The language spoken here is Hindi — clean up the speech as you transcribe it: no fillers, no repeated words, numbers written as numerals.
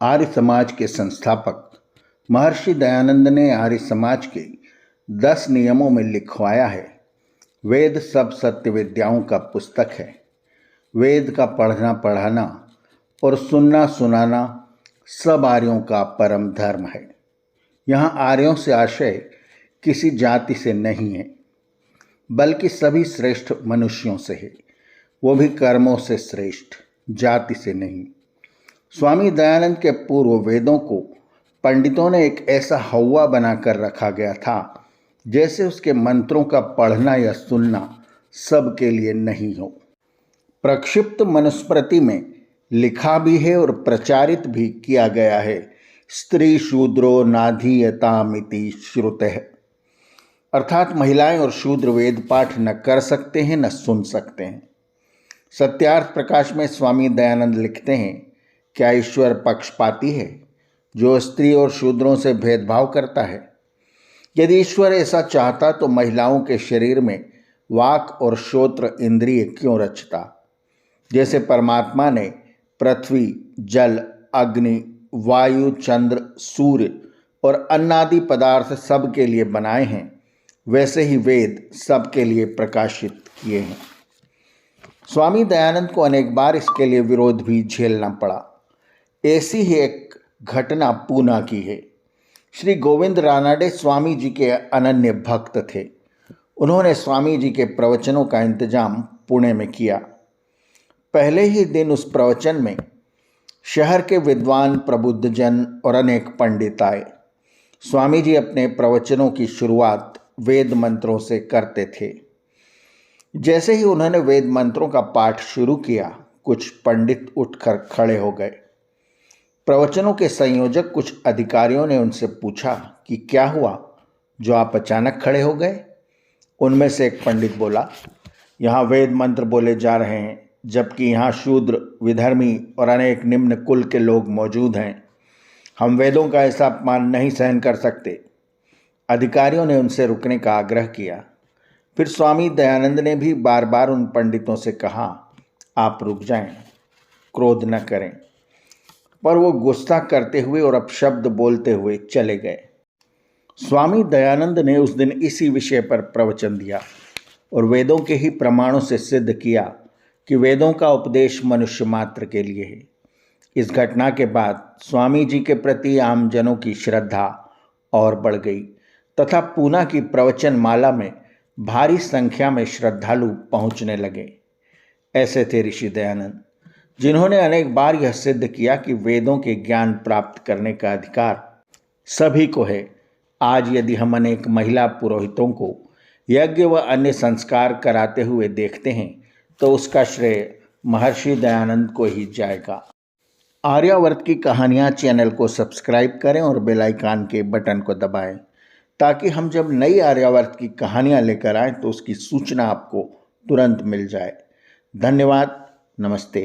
आर्य समाज के संस्थापक महर्षि दयानंद ने आर्य समाज के 10 नियमों में लिखवाया है। वेद सब सत्य विद्याओं का पुस्तक है। वेद का पढ़ना पढ़ाना और सुनना सुनाना सब आर्यों का परम धर्म है। यहाँ आर्यों से आशय किसी जाति से नहीं है, बल्कि सभी श्रेष्ठ मनुष्यों से है, वो भी कर्मों से श्रेष्ठ, जाति से नहीं। स्वामी दयानंद के पूर्व वेदों को पंडितों ने एक ऐसा हौवा बनाकर रखा गया था जैसे उसके मंत्रों का पढ़ना या सुनना सबके लिए नहीं हो। प्रक्षिप्त मनुस्मृति में लिखा भी है और प्रचारित भी किया गया है, स्त्री शूद्रो नाधीयतामिति श्रुतः, अर्थात महिलाएं और शूद्र वेद पाठ न कर सकते हैं न सुन सकते हैं। सत्यार्थ प्रकाश में स्वामी दयानंद लिखते हैं, क्या ईश्वर पक्षपाती है जो स्त्री और शूद्रों से भेदभाव करता है? यदि ईश्वर ऐसा चाहता तो महिलाओं के शरीर में वाक और श्रोत्र इंद्रिय क्यों रचता? जैसे परमात्मा ने पृथ्वी, जल, अग्नि, वायु, चंद्र, सूर्य और अन्नादि पदार्थ सबके लिए बनाए हैं, वैसे ही वेद सबके लिए प्रकाशित किए हैं। स्वामी दयानंद को अनेक बार इसके लिए विरोध भी झेलना पड़ा। ऐसी ही एक घटना पूना की है। श्री गोविंद रानाडे स्वामी जी के अनन्य भक्त थे। उन्होंने स्वामी जी के प्रवचनों का इंतजाम पुणे में किया। पहले ही दिन उस प्रवचन में शहर के विद्वान, प्रबुद्धजन और अनेक पंडित आए। स्वामी जी अपने प्रवचनों की शुरुआत वेद मंत्रों से करते थे। जैसे ही उन्होंने वेद मंत्रों का पाठ शुरू किया, कुछ पंडित उठकर खड़े हो गए। प्रवचनों के संयोजक कुछ अधिकारियों ने उनसे पूछा कि क्या हुआ जो आप अचानक खड़े हो गए? उनमें से एक पंडित बोला, यहाँ वेद मंत्र बोले जा रहे हैं, जबकि यहाँ शूद्र, विधर्मी और अनेक निम्न कुल के लोग मौजूद हैं। हम वेदों का ऐसा अपमान नहीं सहन कर सकते। अधिकारियों ने उनसे रुकने का आग्रह किया। फिर स्वामी दयानंद ने भी बार बार उन पंडितों से कहा, आप रुक जाएं, क्रोध न करें। पर वो गुस्सा करते हुए और अपशब्द बोलते हुए चले गए। स्वामी दयानंद ने उस दिन इसी विषय पर प्रवचन दिया और वेदों के ही प्रमाणों से सिद्ध किया कि वेदों का उपदेश मनुष्य मात्र के लिए है। इस घटना के बाद स्वामी जी के प्रति आम जनों की श्रद्धा और बढ़ गई तथा पूना की प्रवचन माला में भारी संख्या में श्रद्धालु पहुंचने लगे। ऐसे थे ऋषि दयानंद, जिन्होंने अनेक बार यह सिद्ध किया कि वेदों के ज्ञान प्राप्त करने का अधिकार सभी को है। आज यदि हम अनेक महिला पुरोहितों को यज्ञ व अन्य संस्कार कराते हुए देखते हैं तो उसका श्रेय महर्षि दयानंद को ही जाएगा। आर्यावर्त की कहानियाँ चैनल को सब्सक्राइब करें और बेल आइकन के बटन को दबाएं, ताकि हम जब नई आर्यावर्त की कहानियाँ लेकर आएँ तो उसकी सूचना आपको तुरंत मिल जाए। धन्यवाद। नमस्ते।